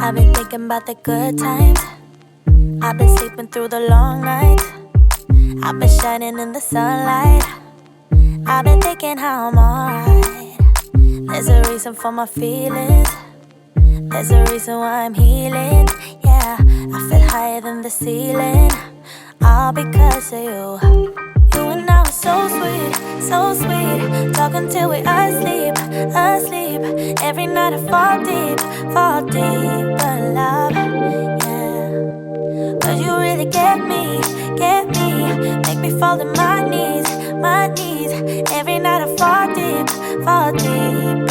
I've been thinking about the good times. I've been sleeping through the long nights. I've been shining in the sunlight. I've been thinking how I'm alright. There's a reason for my feelings. There's a reason why I'm healing. Yeah, I feel higher than the ceiling. All because of you. You and I were so sweet, so sweet. Talking till we asleep, asleep. Every night I fall deep. But love, yeah. Cause you really get me. Make me fall to my knees. Every night I fall deep.